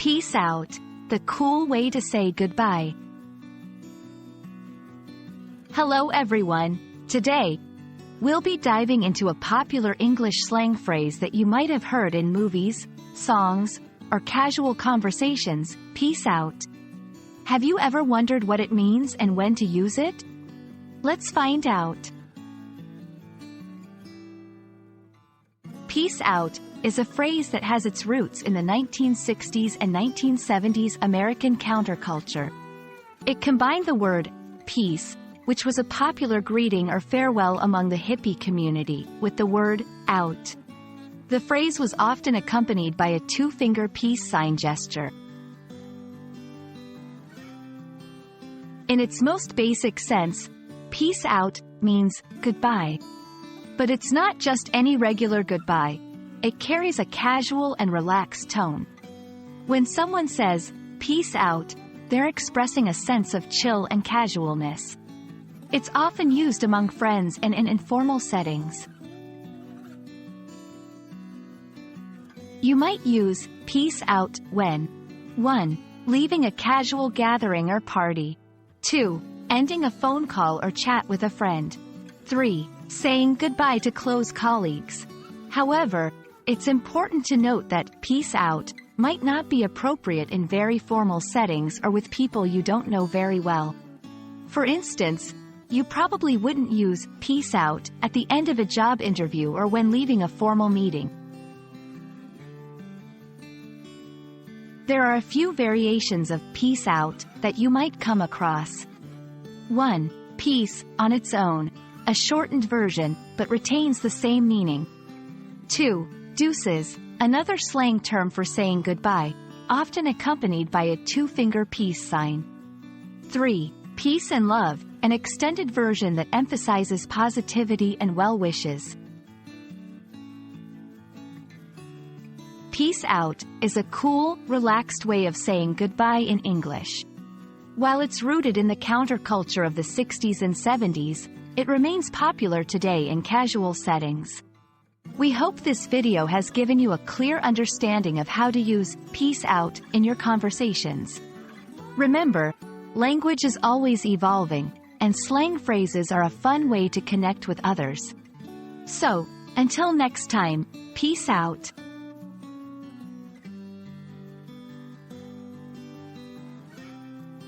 Peace out, the cool way to say goodbye. Hello everyone. Today, we'll be diving into a popular English slang phrase that you might have heard in movies, songs, or casual conversations, peace out. Have you ever wondered what it means and when to use it? Let's find out. Peace out is a phrase that has its roots in the 1960s and 1970s American counterculture. It combined the word peace, which was a popular greeting or farewell among the hippie community, with the word out. The phrase was often accompanied by a two-finger peace sign gesture. In its most basic sense, peace out means goodbye. But it's not just any regular goodbye. It carries a casual and relaxed tone. When someone says, peace out, they're expressing a sense of chill and casualness. It's often used among friends and in informal settings. You might use peace out when 1. Leaving a casual gathering or party. 2. Ending a phone call or chat with a friend. 3. Saying goodbye to close colleagues. However, it's important to note that peace out might not be appropriate in very formal settings or with people you don't know very well. For instance, you probably wouldn't use peace out at the end of a job interview or when leaving a formal meeting. There are a few variations of peace out that you might come across. 1. Peace on its own, a shortened version, but retains the same meaning. 2. Deuces, another slang term for saying goodbye, often accompanied by a two-finger peace sign. 3. Peace and love, an extended version that emphasizes positivity and well wishes. Peace out is a cool, relaxed way of saying goodbye in English. While it's rooted in the counterculture of the 60s and 70s, it remains popular today in casual settings. We hope this video has given you a clear understanding of how to use peace out in your conversations. Remember, language is always evolving, and slang phrases are a fun way to connect with others. So, until next time, peace out.